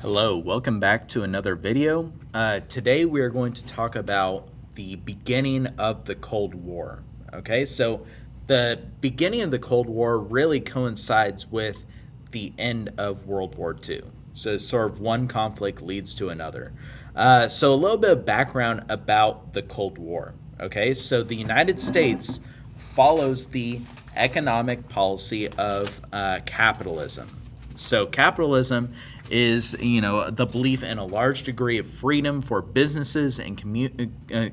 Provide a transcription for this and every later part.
Hello, welcome back to another video. Today we are going to talk about the beginning of the Cold War. Okay, so the beginning of the Cold War really coincides with the end of World War II. So sort of one conflict leads to another. So a little bit of background about the Cold War. Okay, so the United States follows the economic policy of capitalism. So capitalism is, the belief in a large degree of freedom for businesses and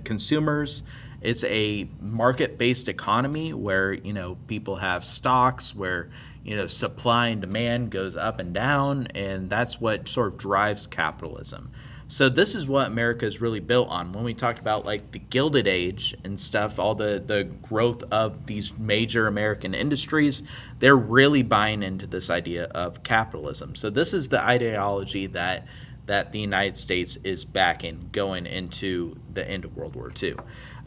consumers. It's a market-based economy where, people have stocks, where, supply and demand goes up and down, and that's what sort of drives capitalism. So this is what America is really built on. When we talked about like the Gilded Age and stuff, all the growth of these major American industries, they're really buying into this idea of capitalism. So this is the ideology that the United States is backing going into the end of World War II.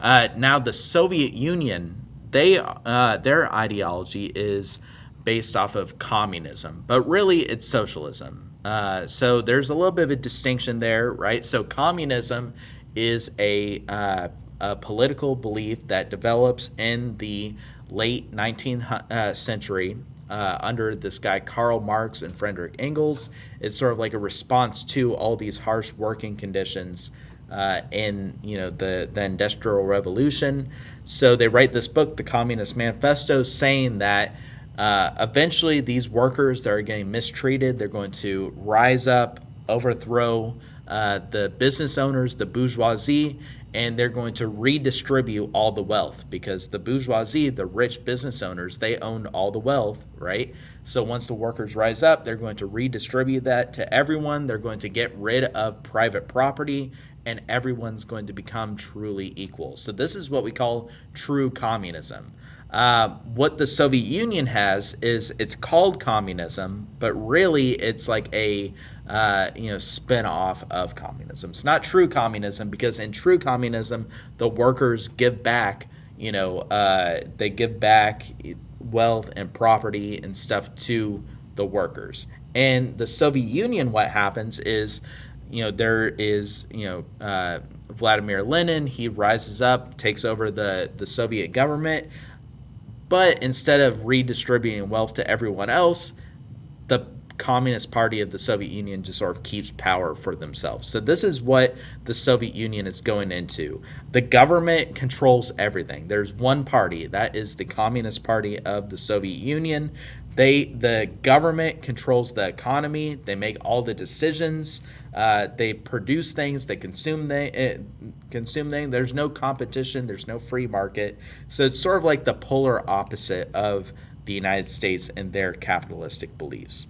Now the Soviet Union, their ideology is based off of communism, but really it's socialism. So there's a little bit of a distinction there, right? So communism is a political belief that develops in the late 19th century under this guy Karl Marx and Friedrich Engels. It's sort of like a response to all these harsh working conditions in the Industrial Revolution. So they write this book, the Communist Manifesto, saying that eventually these workers that are getting mistreated, they're going to rise up, overthrow the business owners, the bourgeoisie, and they're going to redistribute all the wealth because the bourgeoisie, the rich business owners, they owned all the wealth, right? So once the workers rise up, they're going to redistribute that to everyone. They're going to get rid of private property, and everyone's going to become truly equal. So this is what we call true communism. What the Soviet Union has is it's called communism, but really it's like a spin-off of communism. It's not true communism because in true communism, the workers give back, they give back wealth and property and stuff to the workers. And the Soviet Union, what happens is, there is, Vladimir Lenin, he rises up, takes over the Soviet government. But instead of redistributing wealth to everyone else, the Communist Party of the Soviet Union just sort of keeps power for themselves. So this is what the Soviet Union is going into. The government controls everything. There's one party, that is the Communist Party of the Soviet Union. The government controls the economy. They make all the decisions. They produce things. They consume things. There's no competition. There's no free market. So it's sort of like the polar opposite of the United States and their capitalistic beliefs.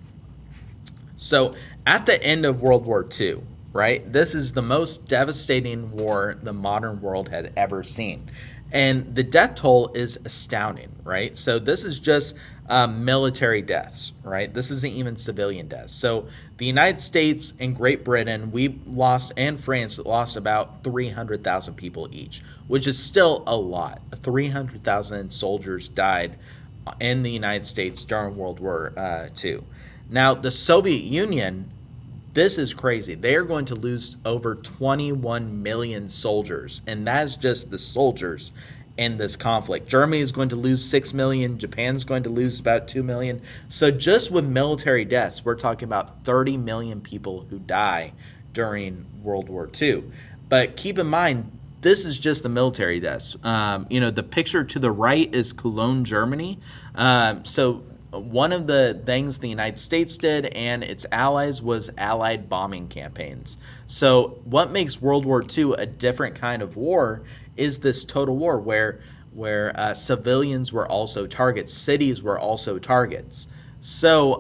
So at the end of World War II, right, this is the most devastating war the modern world had ever seen. And the death toll is astounding, right? So this is just military deaths, right? This isn't even civilian deaths. So the United States and Great Britain, and France lost about 300,000 people each, which is still a lot. 300,000 soldiers died in the United States during World War II. Now, the Soviet Union, this is crazy. They are going to lose over 21 million soldiers, and that's just the soldiers in this conflict. Germany is going to lose 6 million. Japan's going to lose about 2 million. So just with military deaths, we're talking about 30 million people who die during World War II. But keep in mind, this is just the military deaths. The picture to the right is Cologne, Germany. So one of the things the United States did and its allies was allied bombing campaigns. So what makes World War II a different kind of war is this total war where civilians were also targets, cities were also targets. So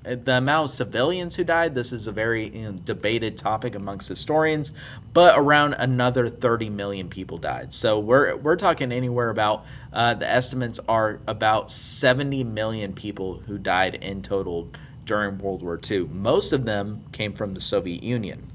the amount of civilians who died, this is a very debated topic amongst historians, but around another 30 million people died. So we're talking anywhere about, the estimates are about 70 million people who died in total during World War II. Most of them came from the Soviet Union.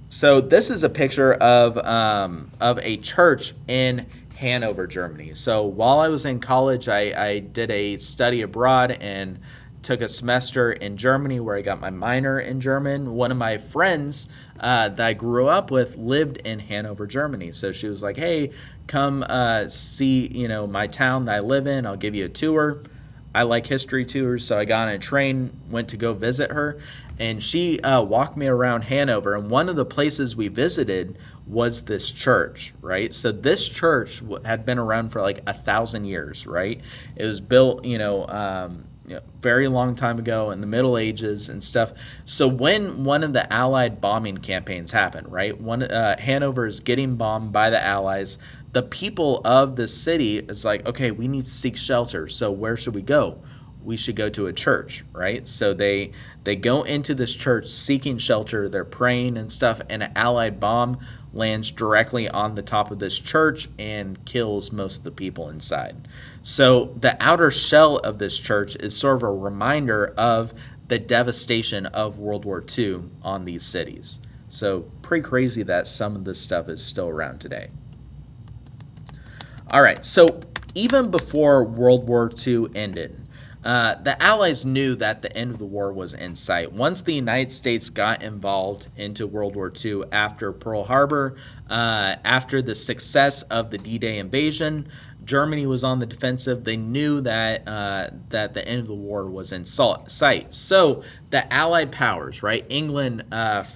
So this is a picture of a church in Hanover, Germany. So while I was in college, I did a study abroad in took a semester in Germany where I got my minor in German. One of my friends that I grew up with lived in Hanover, Germany. So she was like, "Hey, come see, my town that I live in. I'll give you a tour." I like history tours, so I got on a train, went to go visit her, and she walked me around Hanover. And one of the places we visited was this church, right? So this church had been around for like 1,000 years, right? It was built, very long time ago in the Middle Ages and stuff. So when one of the Allied bombing campaigns happened, right? Hanover is getting bombed by the Allies. The people of the city is like, okay, we need to seek shelter. So where should we go? We should go to a church, right? So they go into this church seeking shelter. They're praying and stuff, and an Allied bomb lands directly on the top of this church and kills most of the people inside. So the outer shell of this church is sort of a reminder of the devastation of World War II on these cities. So pretty crazy that some of this stuff is still around today. All right, so even before World War II ended, the Allies knew that the end of the war was in sight. Once the United States got involved into World War II after Pearl Harbor, after the success of the D-Day invasion, Germany was on the defensive. They knew that that the end of the war was in sight. So the Allied powers, right, England,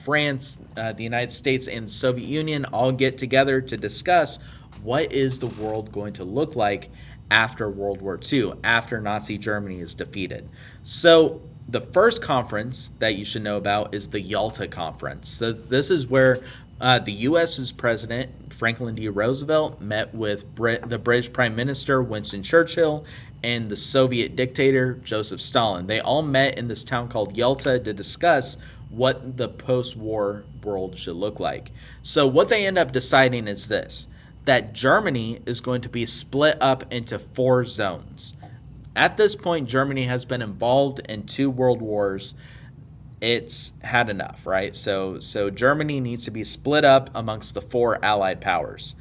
France, the United States, and the Soviet Union all get together to discuss what is the world going to look like after World War II, after Nazi Germany is defeated. So the first conference that you should know about is the Yalta Conference. So this is where the U.S.'s president, Franklin D. Roosevelt, met with the British Prime Minister, Winston Churchill, and the Soviet dictator, Joseph Stalin. They all met in this town called Yalta to discuss what the post-war world should look like. So what they end up deciding is this, that Germany is going to be split up into 4 zones. At this point, Germany has been involved in 2 world wars. It's had enough, right? So Germany needs to be split up amongst the 4 Allied powers.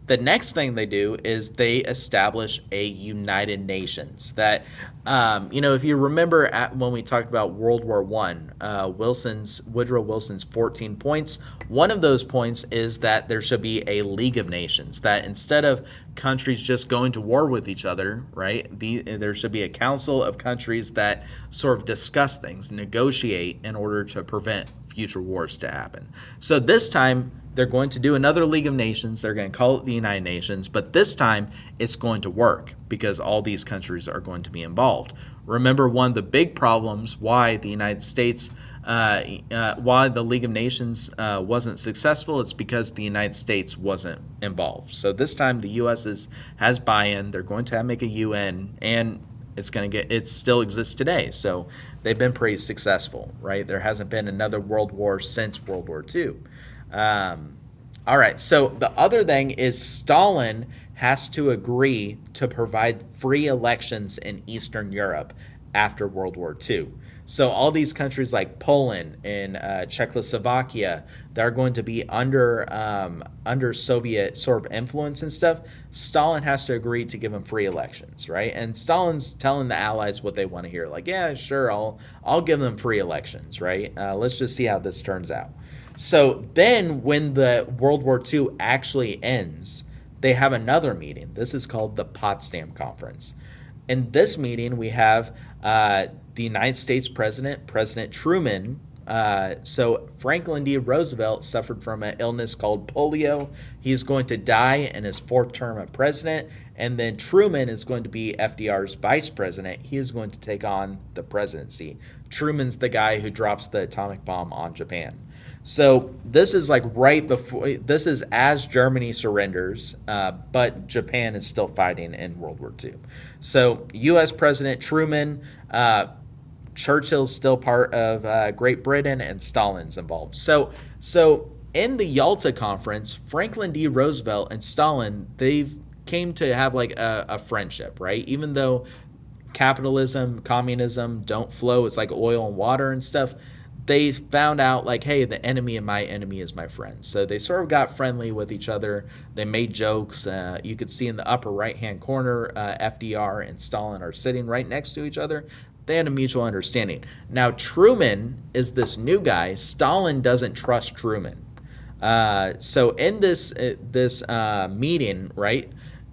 The next thing they do is they establish a United Nations that, if you remember when we talked about World War I, Woodrow Wilson's 14 points, one of those points is that there should be a League of Nations, that instead of countries just going to war with each other, right, there should be a council of countries that sort of discuss things, negotiate in order to prevent future wars to happen. So this time, they're going to do another League of Nations. They're going to call it the United Nations, but this time it's going to work because all these countries are going to be involved. Remember, one of the big problems why the United States, why the League of Nations wasn't successful, it's because the United States wasn't involved. So this time the U.S. has buy-in. They're going to make a UN, and it still exists today. So they've been pretty successful, right? There hasn't been another world war since World War II. All right, so the other thing is Stalin has to agree to provide free elections in Eastern Europe after World War II. So all these countries like Poland and Czechoslovakia, they're going to be under Soviet sort of influence and stuff. Stalin has to agree to give them free elections, right? And Stalin's telling the Allies what they want to hear. Like, yeah, sure, I'll give them free elections, right? Let's just see how this turns out. So then when the World War II actually ends, they have another meeting. This is called the Potsdam Conference. In this meeting, we have the United States President, President Truman. So Franklin D. Roosevelt suffered from an illness called polio. He's going to die in his 4th term of president. And then Truman is going to be FDR's vice president. He is going to take on the presidency. Truman's the guy who drops the atomic bomb on Japan. So this is like right before, this is as Germany surrenders, but Japan is still fighting in World War II. So U.S. President Truman, Churchill's still part of Great Britain, and Stalin's involved. So in the Yalta Conference, Franklin D. Roosevelt and Stalin, they've came to have like a friendship, right? Even though capitalism, communism don't flow, it's like oil and water and stuff. They found out like, hey, the enemy of my enemy is my friend. So they sort of got friendly with each other. They made jokes. You could see in the upper right-hand corner, FDR and Stalin are sitting right next to each other. They had a mutual understanding. Now, Truman is this new guy. Stalin doesn't trust Truman. So in this meeting, right,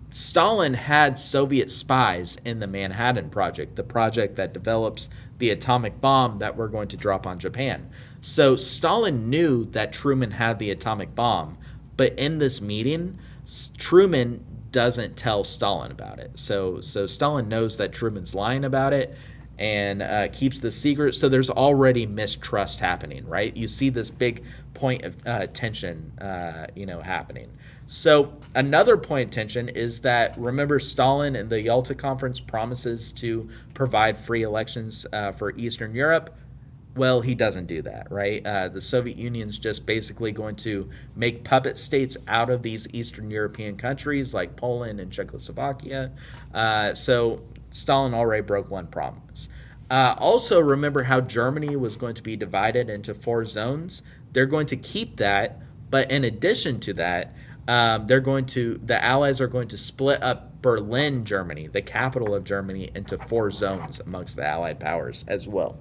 Stalin had Soviet spies in the Manhattan Project, the project that develops the atomic bomb that we're going to drop on Japan. So Stalin knew that Truman had the atomic bomb, but in this meeting, Truman doesn't tell Stalin about it. So Stalin knows that Truman's lying about it and keeps the secret. So there's already mistrust happening, right? You see this big point of tension, happening. So another point of tension is that, remember, Stalin in the Yalta Conference promises to provide free elections for Eastern Europe. Well, he doesn't do that, right? The Soviet Union's just basically going to make puppet states out of these Eastern European countries like Poland and Czechoslovakia. So Stalin already broke one promise. Also, remember how Germany was going to be divided into 4 zones? They're going to keep that, but in addition to that, the Allies are going to split up Berlin, Germany, the capital of Germany, into 4 zones amongst the Allied powers as well.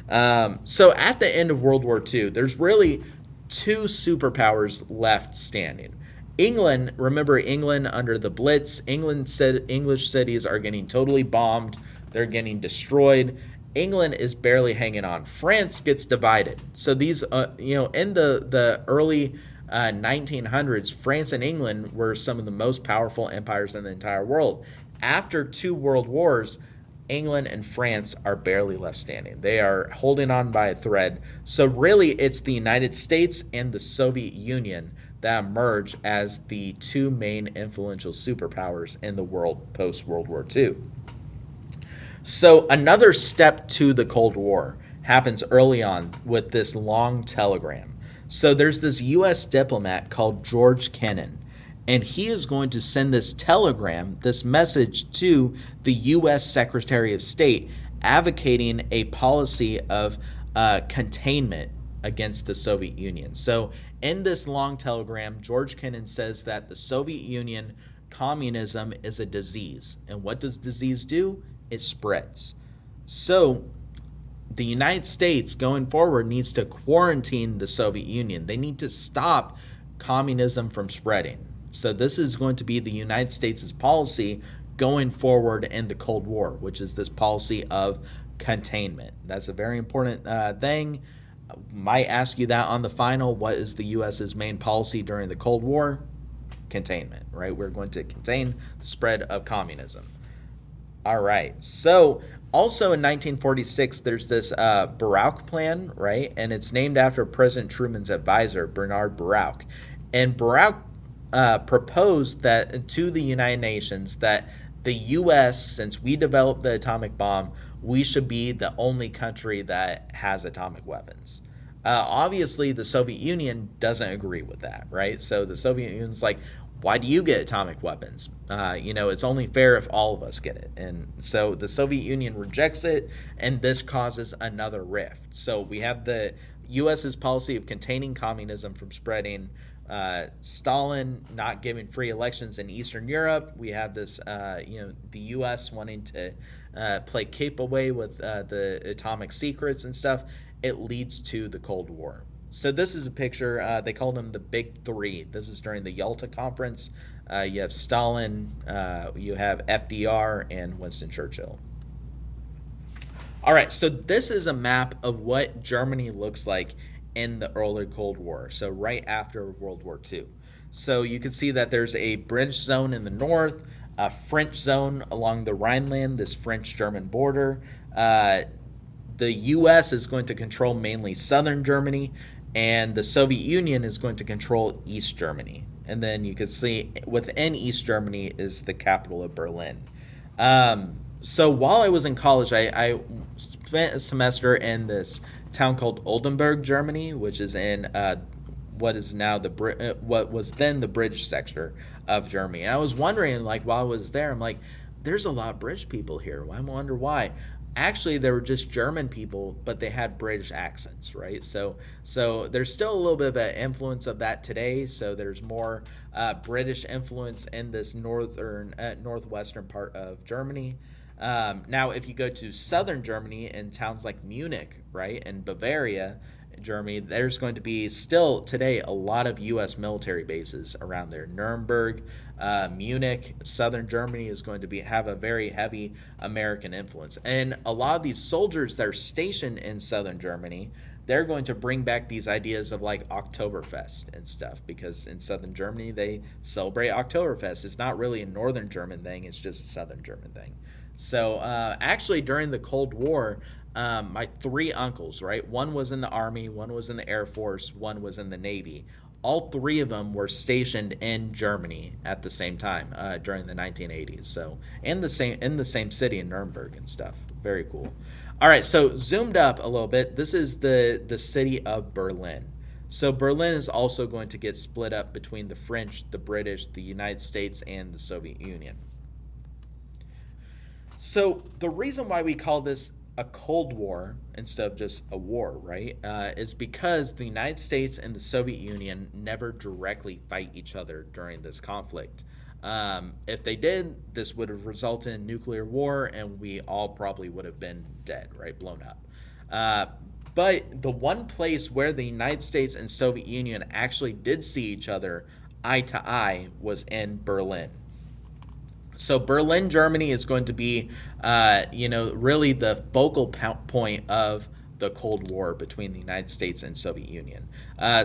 So at the end of World War II, there's really 2 superpowers left standing. England, remember England under the Blitz, English cities are getting totally bombed. They're getting destroyed. England is barely hanging on. France gets divided. So these, in the early 1900s, France and England were some of the most powerful empires in the entire world. After 2 world wars, England and France are barely left standing. They are holding on by a thread. So really, it's the United States and the Soviet Union that emerge as the 2 main influential superpowers in the world post-World War II. So another step to the Cold War happens early on with this long telegram. So there's this U.S. diplomat called George Kennan, and he is going to send this telegram, this message to the U.S. Secretary of State, advocating a policy of containment against the Soviet Union. So in this long telegram, George Kennan says that the Soviet Union, communism, is a disease. And what does disease do? It spreads. So the United States going forward needs to quarantine the Soviet Union. They need to stop communism from spreading. So this is going to be the United States' policy going forward in the Cold War, which is this policy of containment. That's a very important thing. Might ask you that on the final. What is the U.S.'s main policy during the Cold War? Containment, right? We're going to contain the spread of communism. All right. So also in 1946, there's this Baruch Plan, right? And it's named after President Truman's advisor, Bernard Baruch. And Baruch proposed that to the United Nations that the U.S., since we developed the atomic bomb, we should be the only country that has atomic weapons. Obviously, the Soviet Union doesn't agree with that, right? So the Soviet Union's like, why do you get atomic weapons? It's only fair if all of us get it. And so the Soviet Union rejects it, and this causes another rift. So we have the U.S.'s policy of containing communism from spreading, Stalin not giving free elections in Eastern Europe. We have this, the U.S. wanting to play keep away with the atomic secrets and stuff. It leads to the Cold War. So this is a picture. They called them the Big Three. This is during the Yalta Conference. You have Stalin, you have FDR, and Winston Churchill. All right, so this is a map of what Germany looks like in the early Cold War, so right after World War II. So you can see that there's a British zone in the north, a French zone along the Rhineland, this French-German border. The U.S. is going to control mainly southern Germany, and the Soviet Union is going to control East Germany. And then you can see within East Germany is the capital of Berlin. So while I was in college, I spent a semester in this town called Oldenburg, Germany, which is in what is now what was then the British sector of Germany. And I was wondering, like, while I was there, I'm like, there's a lot of British people here. I wonder why. Actually, they were just German people, but they had British accents, right? So there's still a little bit of an influence of that today. So there's more British influence in this northwestern part of Germany. Now, if you go to southern Germany in towns like Munich, right, and Bavaria, Germany, there's going to be still today a lot of U.S. military bases around there. Nuremberg, Munich, southern Germany is going to have a very heavy American influence. And a lot of these soldiers that are stationed in southern Germany, they're going to bring back these ideas of like Oktoberfest and stuff, because in southern Germany they celebrate Oktoberfest. It's not really a northern German thing, it's just a southern German thing. So actually, during the Cold War, my three uncles, right? One was in the Army, one was in the Air Force, one was in the Navy. All three of them were stationed in Germany at the same time during the 1980s. So in the same city in Nuremberg and stuff. Very cool. All right, so zoomed up a little bit. This is the city of Berlin. So Berlin is also going to get split up between the French, the British, the United States, and the Soviet Union. So the reason why we call this a Cold War instead of just a war, right, is because the United States and the Soviet Union never directly fight each other during this conflict. If they did, this would have resulted in nuclear war, and we all probably would have been dead, right, blown up. But the one place where the United States and Soviet Union actually did see each other eye to eye was in Berlin. So Berlin, Germany is going to be, really the focal point of the Cold War between the United States and Soviet Union.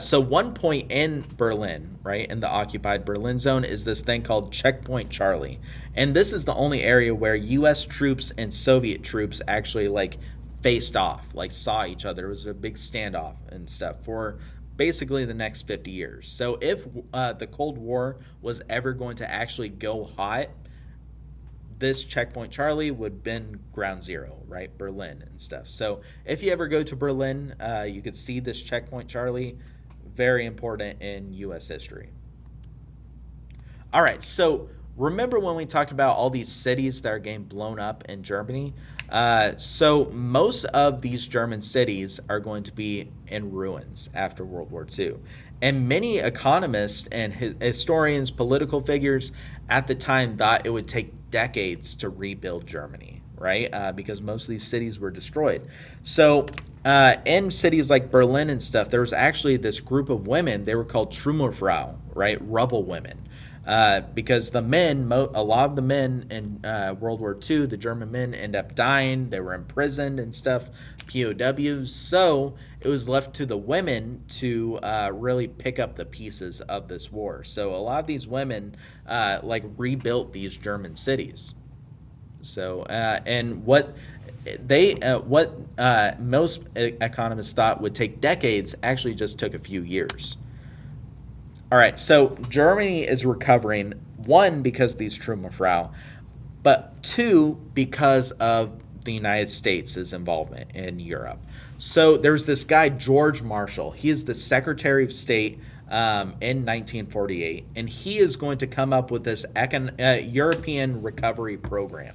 So one point in Berlin, right, in the occupied Berlin zone, is this thing called Checkpoint Charlie. And this is the only area where U.S. troops and Soviet troops actually, like, faced off, like, saw each other. It was a big standoff and stuff for basically the next 50 years. So if the Cold War was ever going to actually go hot, this Checkpoint Charlie would have been ground zero, right? Berlin and stuff. So if you ever go to Berlin, you could see this Checkpoint Charlie. Very important in U.S. history. All right, so remember when we talked about all these cities that are getting blown up in Germany? So most of these German cities are going to be in ruins after World War II. And many economists and historians, political figures at the time thought it would take decades to rebuild Germany, right? Because most of these cities were destroyed. So in cities like Berlin and stuff, there was actually this group of women. They were called Trümmerfrau, right? Rubble women. Because the men, a lot of the men in World War II, the German men end up dying. They were imprisoned and stuff, POWs. So it was left to the women to really pick up the pieces of this war. So a lot of these women rebuilt these German cities. So and what most economists thought would take decades actually just took a few years. All right, so Germany is recovering, one, because of these Trümmerfrau, but two, because of the United States' involvement in Europe. So there's this guy, George Marshall. He is the Secretary of State in 1948, and he is going to come up with this European recovery program.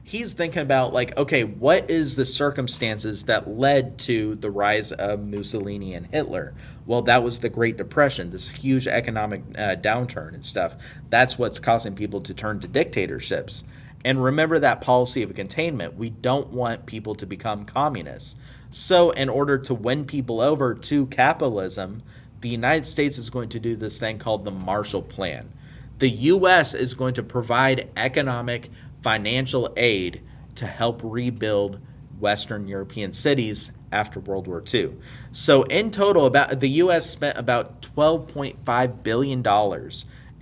He's thinking about, okay, what is the circumstances that led to the rise of Mussolini and Hitler? Well, that was the Great Depression, this huge economic downturn and stuff. That's what's causing people to turn to dictatorships. And remember that policy of containment. We don't want people to become communists. So in order to win people over to capitalism, the United States is going to do this thing called the Marshall Plan. The U.S. is going to provide economic financial aid to help rebuild Western European cities after World War II. So in total, the U.S. spent about $12.5 billion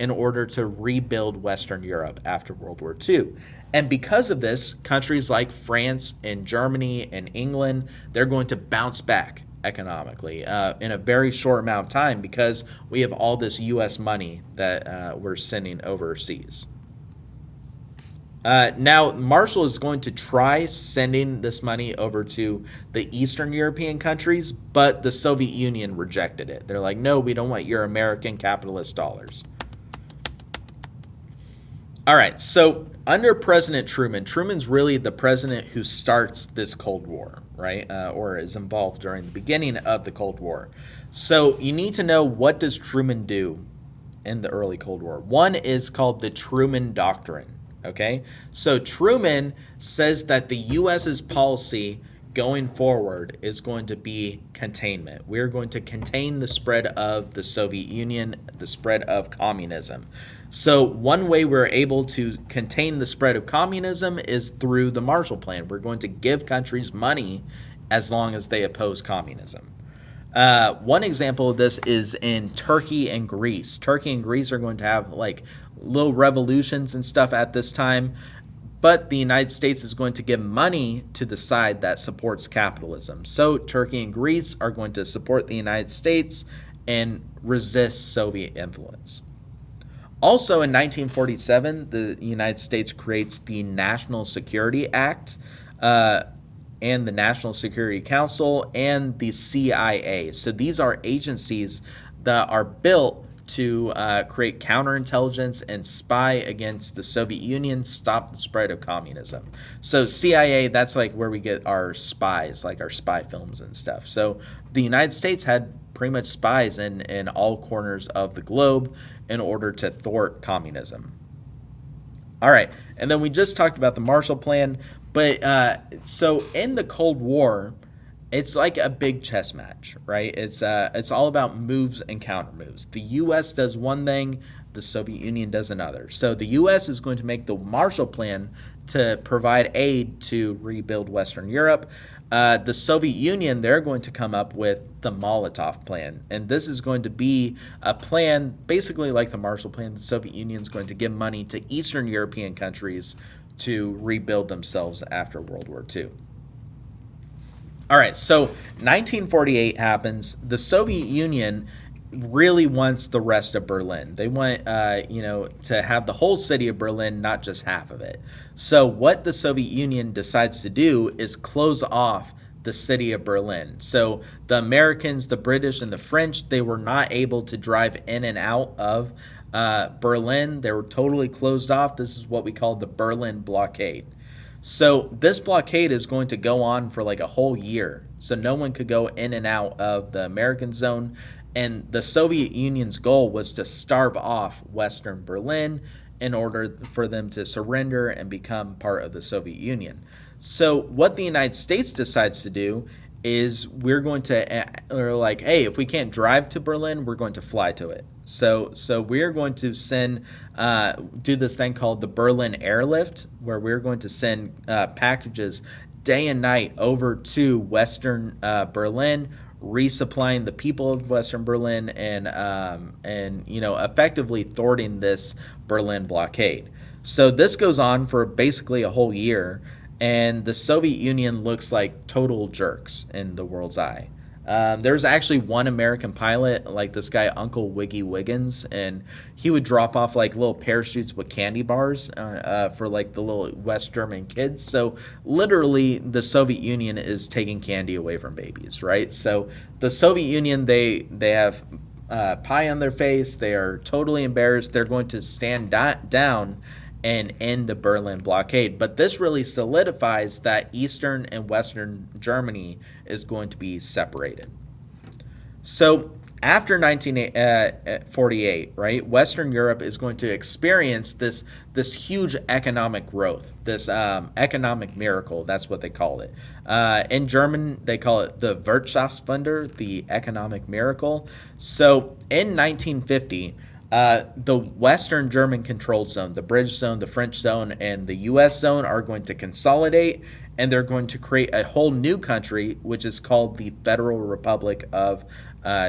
in order to rebuild Western Europe after World War II. And because of this, countries like France and Germany and England, they're going to bounce back economically in a very short amount of time because we have all this U.S. money that we're sending overseas. Now, Marshall is going to try sending this money over to the Eastern European countries, but the Soviet Union rejected it. They're like, no, we don't want your American capitalist dollars. All right, so under President Truman, Truman's really the president who starts this Cold War, right? Or is involved during the beginning of the Cold War. So you need to know, what does Truman do in the early Cold War? One is called the Truman Doctrine. Okay, so Truman says that the US's policy going forward is going to be containment. We're going to contain the spread of the Soviet Union, the spread of communism. So, one way we're able to contain the spread of communism is through the Marshall Plan. We're going to give countries money as long as they oppose communism. One example of this is in Turkey and Greece. Turkey and Greece are going to have like little revolutions and stuff at this time, but the United States is going to give money to the side that supports capitalism. So Turkey and Greece are going to support the United States and resist Soviet influence. Also in 1947, the United States creates the National Security Act, and the National Security Council and the CIA. So these are agencies that are built to create counterintelligence and spy against the Soviet Union, stop the spread of communism. So CIA, that's like where we get our spies, like our spy films and stuff. So the United States had pretty much spies in all corners of the globe in order to thwart communism. All right, and then we just talked about the Marshall Plan, but so in the Cold War, it's like a big chess match, right? It's all about moves and counter moves. The U.S. does one thing, the Soviet Union does another. So the U.S. is going to make the Marshall Plan to provide aid to rebuild Western Europe. The Soviet Union, they're going to come up with the Molotov Plan. And this is going to be a plan basically like the Marshall Plan. The Soviet Union is going to give money to Eastern European countries to rebuild themselves after World War II. All right, so 1948 happens. The Soviet Union really wants the rest of Berlin. They want, to have the whole city of Berlin, not just half of it. So what the Soviet Union decides to do is close off the city of Berlin. So the Americans, the British, and the French, they were not able to drive in and out of Berlin. They were totally closed off. This is what we call the Berlin blockade. So this blockade is going to go on for like a whole year. So no one could go in and out of the American zone. And the Soviet Union's goal was to starve off Western Berlin in order for them to surrender and become part of the Soviet Union. So what the United States decides to do is we're going to, or like, hey, if we can't drive to Berlin, we're going to fly to it. So we're going to send, do this thing called the Berlin Airlift, where we're going to send packages day and night over to Western Berlin, resupplying the people of Western Berlin and effectively thwarting this Berlin blockade. So this goes on for basically a whole year, and the Soviet Union looks like total jerks in the world's eye. There's actually one American pilot, like this guy Uncle Wiggy Wiggins, and he would drop off like little parachutes with candy bars for like the little West German kids. So literally, the Soviet Union is taking candy away from babies, right? So the Soviet Union, they have pie on their face. They are totally embarrassed. They're going to stand down and end the Berlin blockade. But this really solidifies that Eastern and Western Germany is going to be separated. So after 1948, right, Western Europe is going to experience this huge economic growth, this economic miracle. That's what they call it. In German, they call it the Wirtschaftswunder, the economic miracle. So in 1950, the Western German controlled zone, the British zone, the French zone, and the U.S. zone are going to consolidate, and they're going to create a whole new country, which is called the Federal Republic of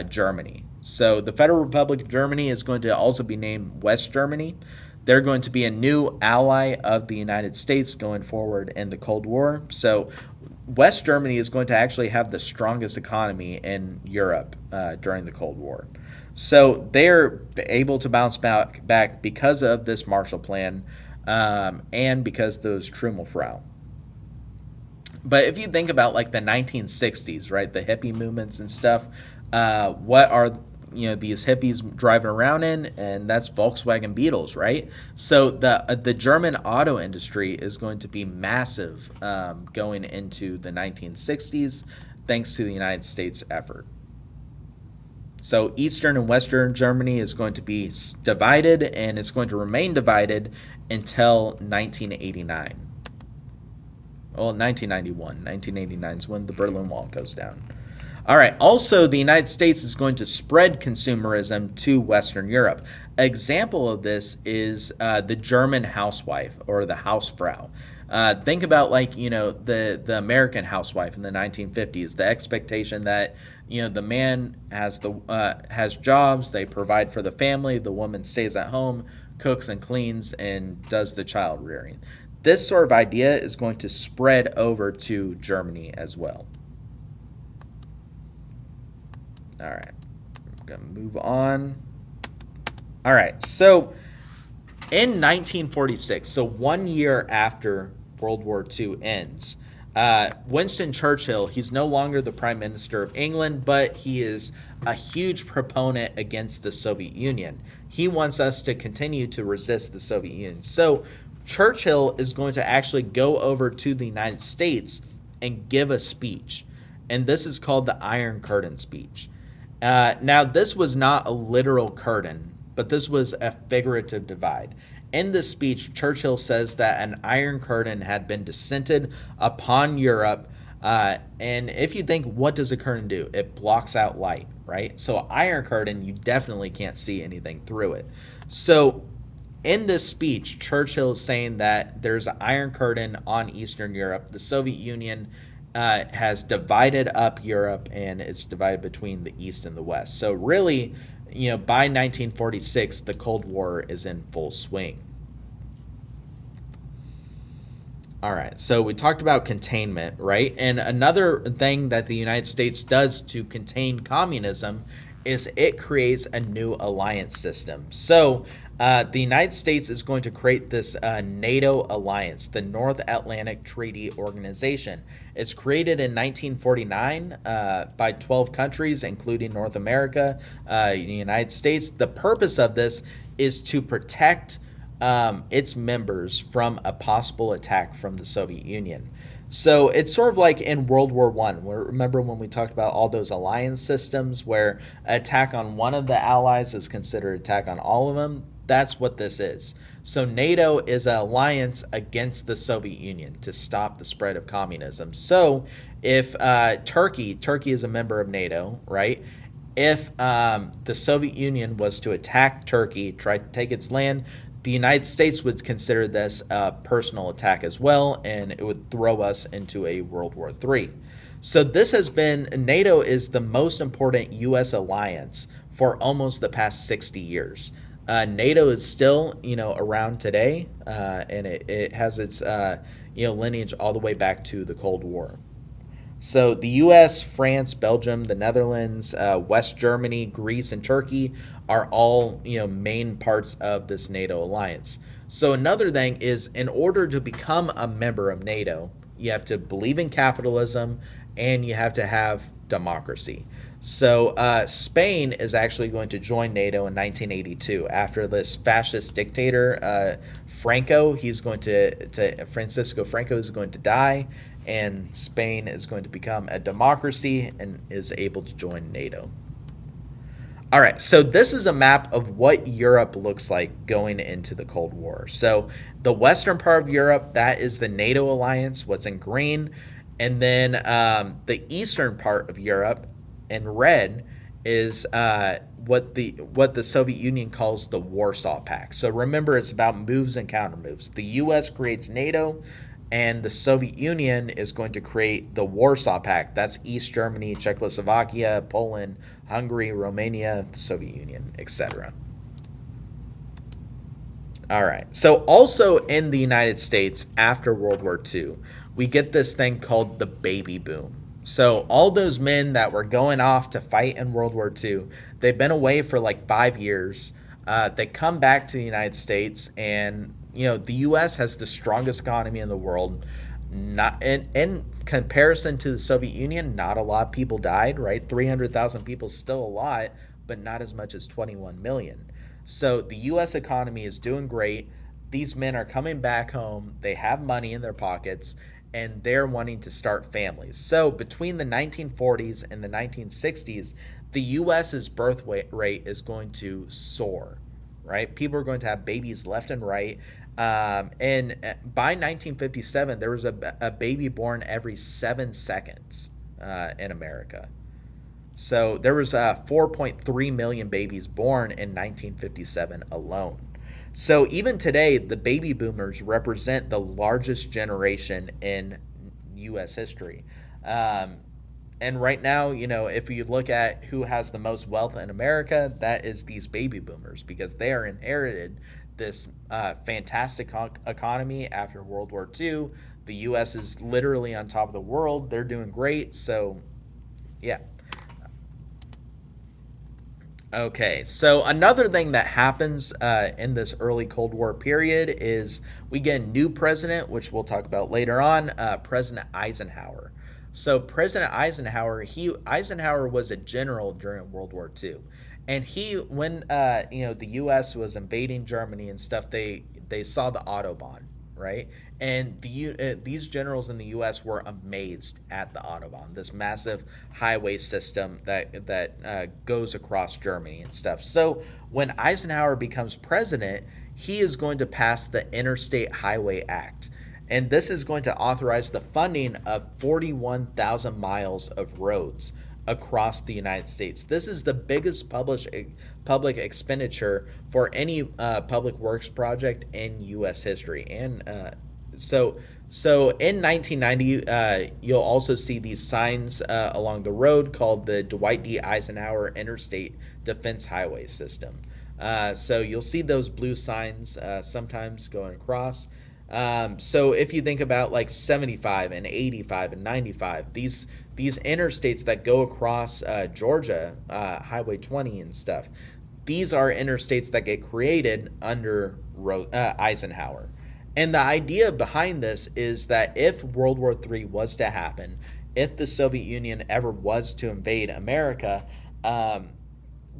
Germany. So the Federal Republic of Germany is going to also be named West Germany. They're going to be a new ally of the United States going forward in the Cold War. So West Germany is going to actually have the strongest economy in Europe during the Cold War. So they're able to bounce back because of this Marshall Plan and because those Trümmelfrau. But if you think about like the 1960s, right, the hippie movements and stuff, what are these hippies driving around in? And that's Volkswagen Beetles, right? So the German auto industry is going to be massive going into the 1960s, thanks to the United States effort. So Eastern and Western Germany is going to be divided, and it's going to remain divided until 1989. Well, 1991. 1989 is when the Berlin Wall goes down. All right. Also, the United States is going to spread consumerism to Western Europe. An example of this is the German housewife or the Hausfrau. Think about the American housewife in the 1950s. The expectation that the man has jobs, they provide for the family, the woman stays at home, cooks and cleans, and does the child rearing. This sort of idea is going to spread over to Germany as well. All right, I'm going to move on. All right, so in 1946, so 1 year after World War II ends, Winston Churchill, he's no longer the Prime Minister of England, but he is a huge proponent against the Soviet Union. He wants us to continue to resist the Soviet Union. So Churchill is going to actually go over to the United States and give a speech. And this is called the Iron Curtain speech. Now, this was not a literal curtain, but this was a figurative divide. In this speech, Churchill says that an iron curtain had been descended upon Europe. And if you think, what does a curtain do? It blocks out light, right? So an iron curtain, you definitely can't see anything through it. So in this speech, Churchill is saying that there's an iron curtain on Eastern Europe. The Soviet Union has divided up Europe, and it's divided between the East and the West. So really, by 1946, the Cold War is in full swing. All right, so we talked about containment, right? And another thing that the United States does to contain communism is it creates a new alliance system. So the United States is going to create this NATO alliance, the North Atlantic Treaty Organization. It's created in 1949 by 12 countries, including North America, the United States. The purpose of this is to protect its members from a possible attack from the Soviet Union. So it's sort of like in World War I. Remember when we talked about all those alliance systems where an attack on one of the allies is considered an attack on all of them? That's what this is. So NATO is an alliance against the Soviet Union to stop the spread of communism. So if Turkey is a member of NATO, right? If the Soviet Union was to attack Turkey, try to take its land, the United States would consider this a personal attack as well, and it would throw us into a World War III. So NATO is the most important U.S. alliance for almost the past 60 years. NATO is still, around today, and it has its, lineage all the way back to the Cold War. So the U.S., France, Belgium, the Netherlands, West Germany, Greece, and Turkey are all, main parts of this NATO alliance. So another thing is, in order to become a member of NATO, you have to believe in capitalism and you have to have democracy. So Spain is actually going to join NATO in 1982 after this fascist dictator Francisco Franco is going to die, and Spain is going to become a democracy and is able to join NATO. All right, so this is a map of what Europe looks like going into the Cold War. So the western part of Europe, that is the NATO alliance, what's in green. And then the eastern part of Europe in red is what the Soviet Union calls the Warsaw Pact. So remember, it's about moves and countermoves. The U.S. creates NATO, and the Soviet Union is going to create the Warsaw Pact. That's East Germany, Czechoslovakia, Poland, Hungary, Romania, the Soviet Union, etc. All right. So also in the United States after World War II, we get this thing called the baby boom. So all those men that were going off to fight in World War II, they've been away for like 5 years. They come back to the United States, and the U.S. has the strongest economy in the world. Not in comparison to the Soviet Union, not a lot of people died, right? 300,000 people is still a lot, but not as much as 21 million. So the U.S. economy is doing great. These men are coming back home. They have money in their pockets, and they're wanting to start families. So between the 1940s and the 1960s, the US's rate is going to soar, right? People are going to have babies left and right. And by 1957, there was a baby born every 7 seconds in America. So there was 4.3 million babies born in 1957 alone. So even today, the baby boomers represent the largest generation in U.S. history. Um, and right now, if you look at who has the most wealth in America, that is these baby boomers because they are inherited this fantastic economy after World War II. The U.S. is literally on top of the world. They're doing great. So, yeah. Okay, so another thing that happens in this early Cold War period is we get a new president, which we'll talk about later on, President Eisenhower. So President Eisenhower, Eisenhower was a general during World War II, and when the U.S. was invading Germany and stuff, they saw the Autobahn, right? And these generals in the U.S. were amazed at the Autobahn, this massive highway system that goes across Germany and stuff. So when Eisenhower becomes president, he is going to pass the Interstate Highway Act. And this is going to authorize the funding of 41,000 miles of roads across the United States. This is the biggest public expenditure for any public works project in U.S. history. And so in 1990, you'll also see these signs along the road called the Dwight D. Eisenhower Interstate Defense Highway System. So you'll see those blue signs sometimes going across. So if you think about like 75 and 85 and 95, these interstates that go across Georgia, Highway 20 and stuff, these are interstates that get created under Eisenhower. And the idea behind this is that if World War III was to happen, if the Soviet Union ever was to invade America,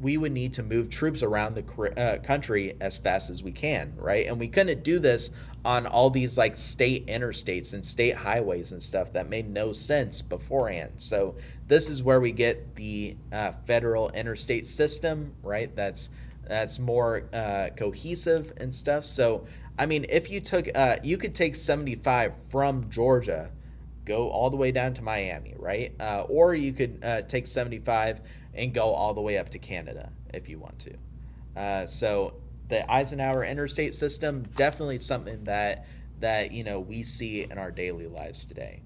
we would need to move troops around the country as fast as we can, right? And we couldn't do this on all these like state interstates and state highways and stuff that made no sense beforehand. So this is where we get the federal interstate system, right? That's more cohesive and stuff. So I mean, if you could take 75 from Georgia, go all the way down to Miami, right? Or you could take 75 and go all the way up to Canada if you want to. So the Eisenhower interstate system, definitely something that we see in our daily lives today.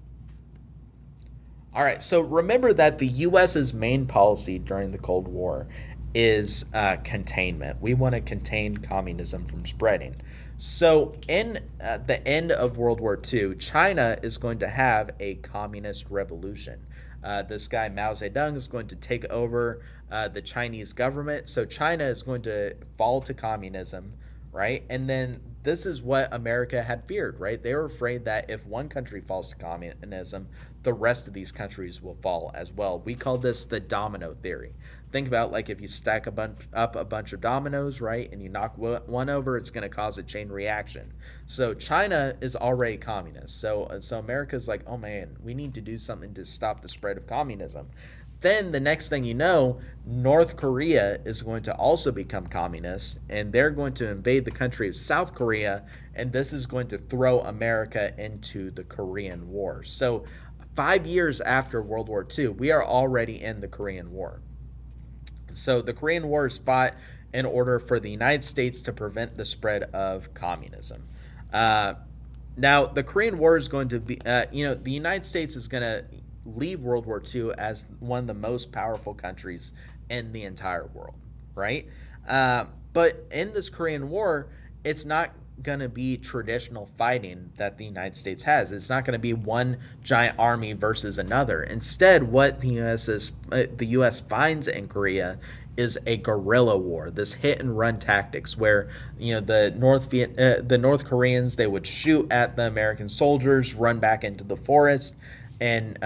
All right, so remember that the U.S.'s main policy during the Cold War is containment. We want to contain communism from spreading. So in the end of World War II, China is going to have a communist revolution. This guy Mao Zedong is going to take over the Chinese government. So China is going to fall to communism, right? And then this is what America had feared, right? They were afraid that if one country falls to communism, the rest of these countries will fall as well. We call this the domino theory. Think about like if you stack up a bunch of dominoes, right, and you knock one over, it's going to cause a chain reaction. So China is already communist. So America's like, oh man, we need to do something to stop the spread of communism. Then the next thing you know, North Korea is going to also become communist, and they're going to invade the country of South Korea, and this is going to throw America into the Korean War. So 5 years after World War II, we are already in the Korean War. So the Korean War is fought in order for the United States to prevent the spread of communism. Now, the Korean War is going to be, the United States is going to leave World War II as one of the most powerful countries in the entire world, right? But in this Korean War, it's not going to be traditional fighting that the United States has. It's not going to be one giant army versus another. Instead, what the U.S. finds in Korea is a guerrilla war, this hit and run tactics where the North Koreans, they would shoot at the American soldiers, run back into the forest, and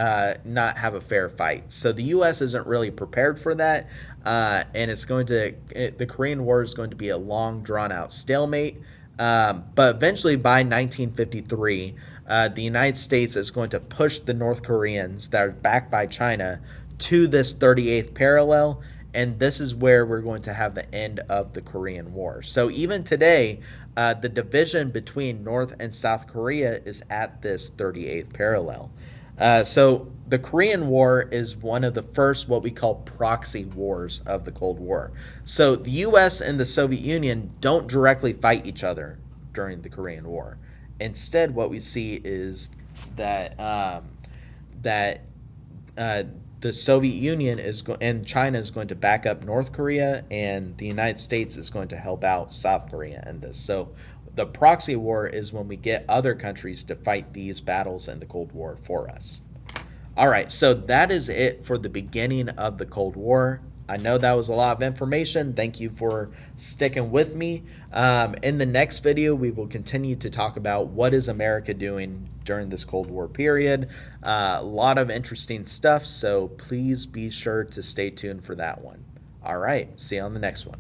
not have a fair fight. So the U.S. isn't really prepared for that, and the Korean War is going to be a long, drawn-out stalemate. But eventually, by 1953, the United States is going to push the North Koreans that are backed by China to this 38th parallel, and this is where we're going to have the end of the Korean War. So even today, the division between North and South Korea is at this 38th parallel. So the Korean War is one of the first what we call proxy wars of the Cold War. So the U.S. and the Soviet Union don't directly fight each other during the Korean War. Instead, what we see is that the Soviet Union and China is going to back up North Korea, and the United States is going to help out South Korea in this. So the proxy war is when we get other countries to fight these battles in the Cold War for us. All right, so that is it for the beginning of the Cold War. I know that was a lot of information. Thank you for sticking with me. In the next video, we will continue to talk about what is America doing during this Cold War period. A lot of interesting stuff, so please be sure to stay tuned for that one. All right, see you on the next one.